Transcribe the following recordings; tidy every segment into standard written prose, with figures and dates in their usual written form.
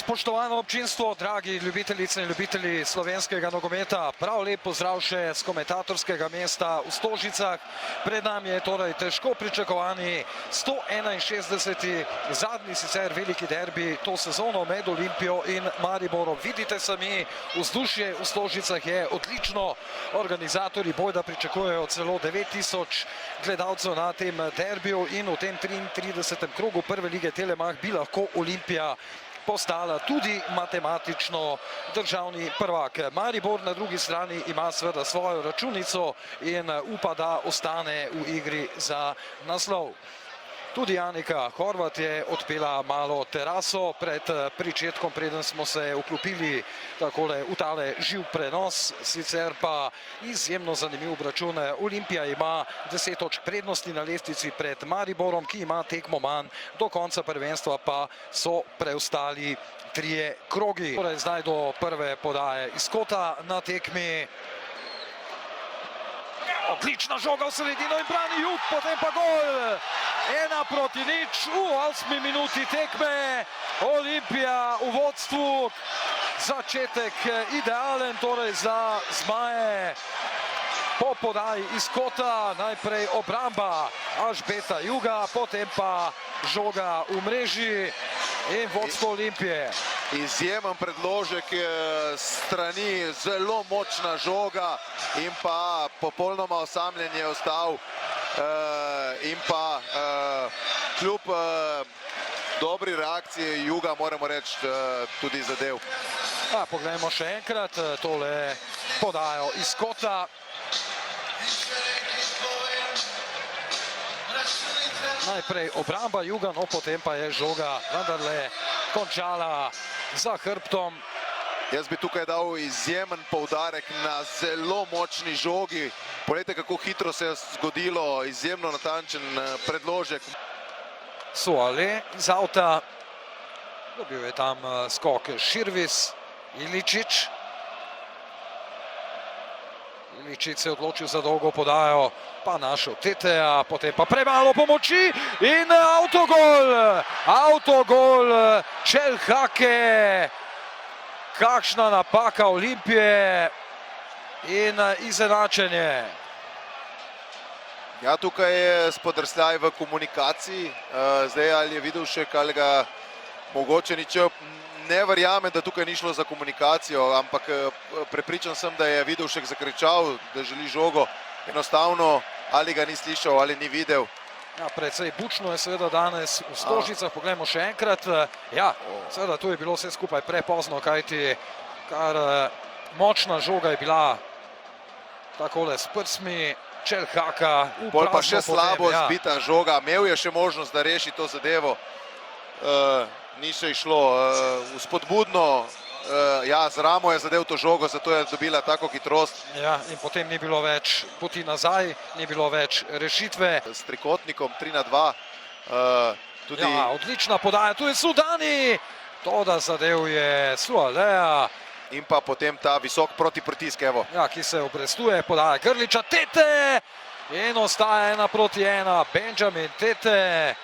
Spoštovano občinstvo, dragi ljubitelice in ljubitelji slovenskega nogometa, prav lep pozdrav še z komentatorskega mesta v Stožicah. Pred nami je torej težko pričakovani 161. zadnji sicer veliki derbi to sezono med Olimpijo in Mariborom. Vidite sami, vzdušje v Stožicah je odlično, organizatorji bojda pričakujejo celo 9000 gledalcev na tem derbiju in v tem 33. krogu prve lige Telemach bi lahko Olimpija postala tudi matematično državni prvak. Maribor na drugi strani ima seveda svojo računico in upa, da ostane v igri za naslov. Tudi Anika Horvat je odpela malo teraso pred pričetkom, preden smo se vklopili takole v tale živ prenos. Sicer pa izjemno zanimiv obračun. Olimpija ima 10 točk prednosti na lestvici pred Mariborom, ki ima tekmo manj, do konca prvenstva pa so preostali 3 krogi. Torej zdaj do prve podaje iz kota na tekmi. Odlična žoga v sredino in brani Jug, potem pa gol. 1-0 v 8. minuti tekme. Olimpija v vodstvu. Začetek idealen torej za zmaje. Po podaji iz kota najprej obramba Alžbeta Juga, potem pa žoga v mreži in vodstvo Olimpije. Izjemen predložek strani, zelo močna žoga in pa popolnoma osamljen je ostal in pa kljub dobri reakciji Juga, moramo reči, tudi zadev. Poglejmo še enkrat tole podajo iz kota. Najprej obramba Juga, no potem pa je žoga vendarle končala za hrbtom. Jaz bi tukaj dal izjemen poudarek na zelo močni žogi. Poglejte, kako hitro se je zgodilo, izjemno natančen predložek. Suale iz avta, dobil je tam skok Širvis, Iličić. Iličić se je odločil za dolgo podajo, pa našel Teteja, potem pa premalo pomoči in avtogol! Avtogol Čelhake! Kakšna napaka Olimpije in izenačenje. Ja, tukaj je spodrsljaj v komunikaciji. Zdaj ali je Vidovšek ali ga mogoče ničel. Ne verjamem, da tukaj ni šlo za komunikacijo, ampak prepričan sem, da je Vidovšek zakričal, da želi žogo. Enostavno ali ga ni slišal ali ni videl. Ja, precej bučno je seveda danes v Stožicah, poglejmo še enkrat. Ja, seveda tu je bilo vse skupaj prepozno, kajti kar močna žoga je bila takole s prsmi Čelhaka. Bolj pa še slabo zbita žoga, imel je še možnost, da reši to zadevo. Ni še išlo vzpodbudno. Ja, z ramo je zadev to žogo, zato je dobila tako hitrost. Ja, in potem ni bilo več poti nazaj, ni bilo več rešitve. S trikotnikom 3-2. Ja, odlična podaja, tu je Sudani. Toda zadev je Sualeja. In pa potem ta visok protipritisk, evo. Ja, ki se obrestuje, podaja Grliča, Tete. In ostaja 1-1, Benjamin Tete.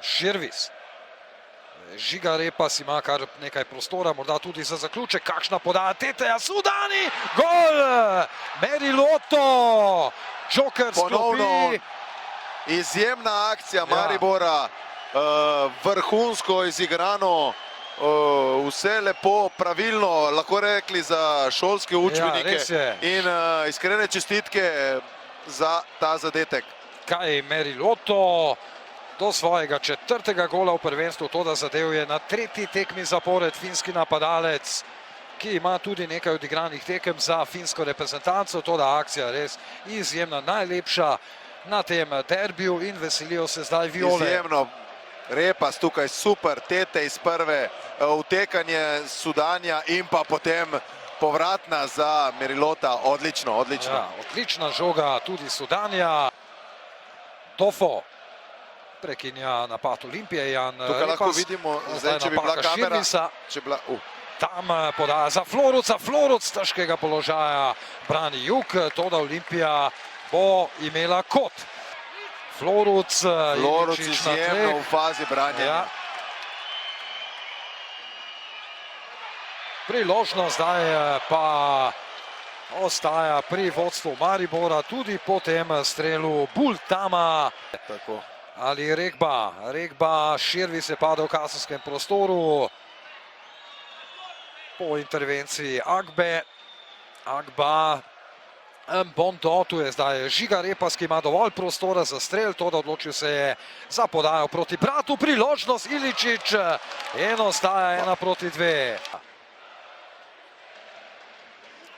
Širvis. Žiga Repas ima kar nekaj prostora, morda tudi za zaključek. Kakšna podaja Teteja, Sudani, gol! Meriloto, Joker sklopi. Ponovno izjemna akcija Maribora, vrhunsko izigrano, vse lepo, pravilno, lahko rekli za šolske učbenike. In iskrene čestitke za ta zadetek. Kaj Meriloto do svojega 4. gola v prvenstvu, to da zadev je na 3. tekmi zapored finski napadalec, ki ima tudi nekaj odigranih tekem za finsko reprezentanco. To da akcija res izjemna, najlepša na tem derbiju in veselijo se zdaj Viole. Izjemno, Repas tukaj super, Tete iz prve, utekanje Sudanja in pa potem povratna za Merilota. Odlično, odlično. Ja, odlična žoga tudi Sudanja. Tofo prekinja napad Olimpije, Jan Repas. Tukaj lahko vidimo, zdaj, če bi bila kamera, tam podaja za Floruca, Floruc težkega položaja brani Jug, to da Olimpija bo imela kot. Floruc izjemno v fazi branjenja. priložnost, zdaj pa ostaja pri vodstvu Maribora tudi po tem strelu Bultama. Tako. Ali Regba Širvi se pada v kazenskem prostoru po intervenciji Agba. Bondo, tu je zdaj Žiga Repas, ki ima dovolj prostora za strel, to da odločil se je za podajo proti bratu, priložnost Iličić, ostaja 1-2.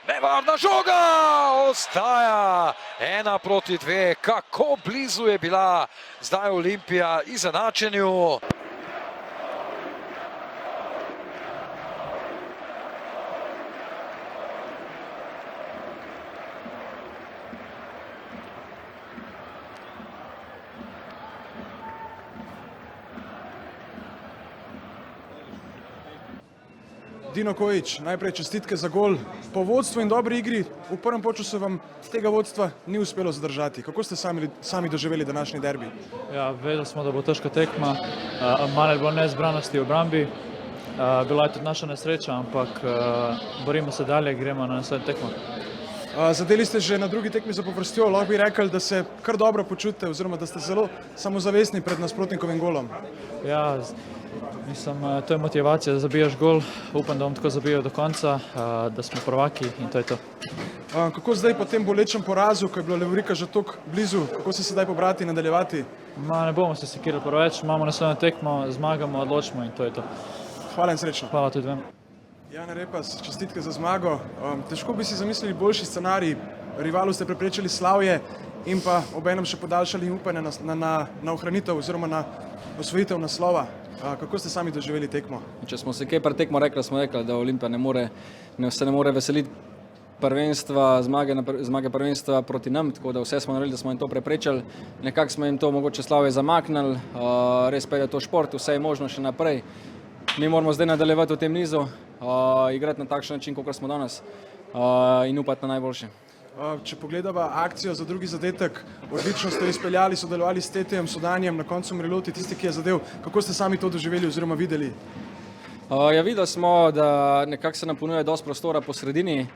Nevarna žoga, ostaja 1-2, kako blizu je bila zdaj Olimpija izenačenju. Dino Kojić, najprej čestitke za gol. Po vodstvu in dobri igri v prvem polčasu vam tega vodstva ni uspelo zadržati. Kako ste sami doživeli današnji derbi? Ja, vedeli smo, da bo težka tekma, malo je bilo nezbranosti v obrambi. Bila je tudi naša nesreča, ampak borimo se dalje, gremo na naslednjo tekmo. Zadeli ste že na drugi tekmi zapovrstjo, lahko bi rekli, da se kar dobro počutite oziroma da ste zelo samozavestni pred nasprotnikovim golom. Ja, mislim, to je motivacija, da zabijaš gol. Upam, da bom tako zabijal do konca, da smo prvaki in to je to. Kako zdaj po tem bolečem porazu, ko je bilo Levorika že toliko blizu, kako se sedaj pobrati in nadaljevati? Ne bomo se sekirali preveč, imamo naslednjo tekmo, zmagamo, odločimo in to je to. Hvala in srečno. Hvala tudi vam. Jana Repas, čestitke za zmago. Težko bi si zamislili boljši scenarij. Rivalu ste preprečili slavje in pa obenem še podaljšali upanje na ohranitev oziroma na osvojitev naslova. Kako ste sami doživeli tekmo? Če smo se kaj pred tekmo rekli, smo rekli, da Olimpija se ne more veseliti prvenstva, zmage prvenstva proti nam, tako da vse smo naredili, da smo jim to preprečili. Nekako smo jim to mogoče slavje zamaknili, res pa je to šport, vse je možno še naprej. Mi moramo zdaj nadaljevati v tem nizu, igrati na takšen način, kot smo danes in upati na najboljše. Če pogledava akcijo za drugi zadetek, odlično ste izpeljali, sodelovali s Tetejem, Sodanjem, na koncu Mreloti, tisti, ki je zadev. Kako ste sami to doživeli oziroma videli? Ja, videli smo, da nekako se nam ponuje dosti prostora po sredini.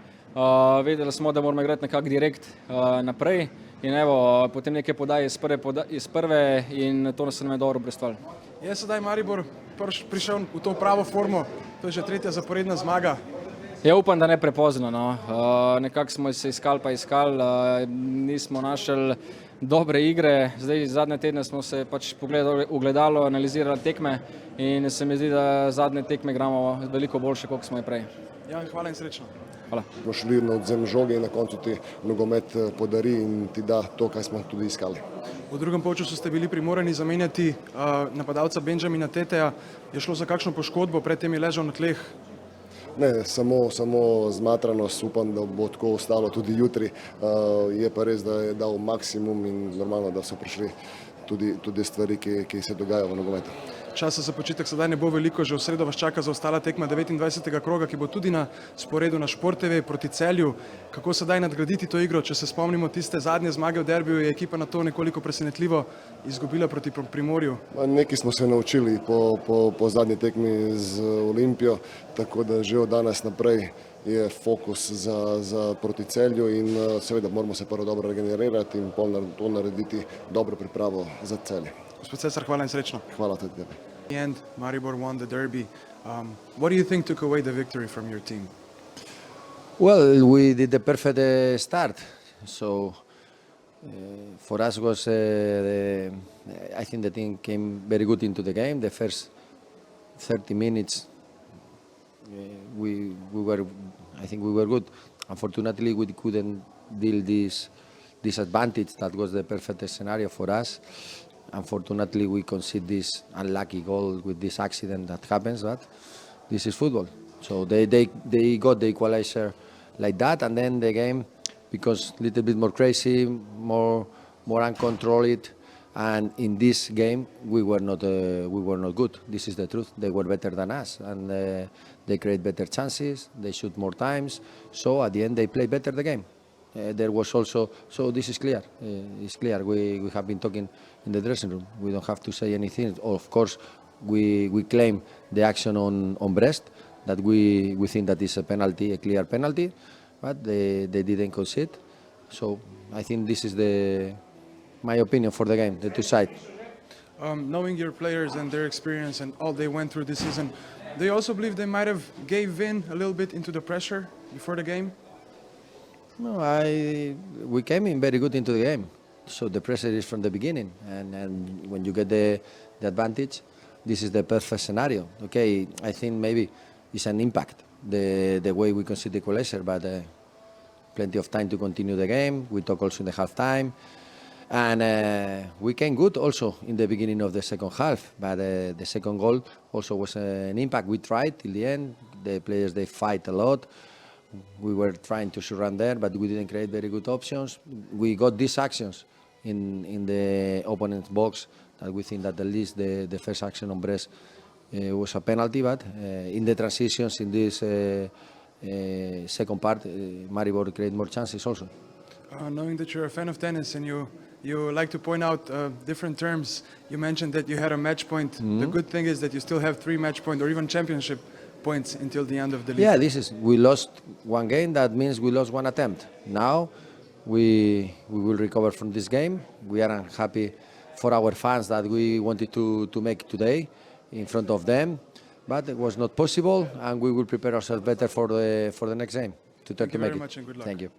Vedeli smo, da moramo igrati nekako direkt naprej in evo, potem nekaj podaje iz prve in to se nam je dobro predstavljalo. Je sedaj Maribor prišel v to pravo formo, to je že tretja zaporedna zmaga. Ja, upam, da ne prepozno. No. Nekako smo se iskali, nismo našli dobre igre. Zdaj, zadnje tedne smo se pač pogledali v gledalo, analizirali tekme in se mi zdi, da zadnje tekme igramo veliko boljše, kot smo je prej. Ja, hvala in srečno. Hvala. Smo šli na odzem žoge in na koncu ti nogomet podari in ti da to, kaj smo tudi iskali. V drugem polčasu ste bili primorani zamenjati napadalca Benjamina Teteja. Je šlo za kakšno poškodbo, predtem je ležal na tleh? Ne, samo zmatranost, upam, da bo tako ostalo tudi jutri. Je pa res, da je dal maksimum in normalno, da so prišli tudi stvari, ki se dogajajo v nogometu. Časa za počitek sedaj ne bo veliko, že v sredo vas čaka zaostala tekma 29. kroga, ki bo tudi na sporedu na Šport TV proti Celju. Kako sedaj nadgraditi to igro? Če se spomnimo tiste zadnje zmage v derbiju, je ekipa na to nekoliko presenetljivo izgubila proti Primorju. Nekaj smo se naučili po zadnji tekmi z Olimpijo, tako da že od danes naprej je fokus za proti Celju in seveda moramo se prvo dobro regenerirati in to narediti dobro pripravo za Celje. Gospod Cesar, hvala in srečno. Hvala tudi tebi. In the end, Maribor won the derby. What do you think took away the victory from your team? Well, we did the perfect start. So for us was I think the team came very good into the game. The first 30 minutes I think we were good. Unfortunately, we couldn't deal this advantage that was the perfect scenario for us. Unfortunately, we concede this unlucky goal with this accident that happens, but this is football. So they got the equalizer like that, and then the game because a little bit more crazy, more uncontrolled, and in this game we were not good. This is the truth. They were better than us, and they create better chances. They shoot more times. So at the end, they play better the game. There was also, so this is clear. It's clear. We have been talking in the dressing room. We don't have to say anything. Of course, we claim the action on Brest, that we think that is a penalty, a clear penalty, but they didn't concede. So I think this is my opinion for the game, the two sides. Knowing your players and their experience and all they went through this season, do you also believe they might have gave in a little bit into the pressure before the game? No, we came in very good into the game. So the pressure is from the beginning, and when you get the advantage, this is the perfect scenario. Okay, I think maybe it's an impact the way we concede the equalizer, but plenty of time to continue the game. We talk also in the half time, and we came good also in the beginning of the second half. But the second goal also was an impact. We tried till the end. The players they fight a lot. We were trying to surround there, but we didn't create very good options. We got these actions in the opponent's box that we think that at least the first action on Brest was a penalty, but in the transitions in this second part, Maribor created more chances also. Knowing that you're a fan of tennis and you like to point out different terms, you mentioned that you had a match point. The good thing is that you still have 3 match point or even championship points until the end of the league. Yeah, we lost one game. That means we lost one attempt. Now we will recover from this game. We are unhappy for our fans that we wanted to make today in front of them, but it was not possible, and we will prepare ourselves better for the next game. Thank you very much and good luck. Thank you.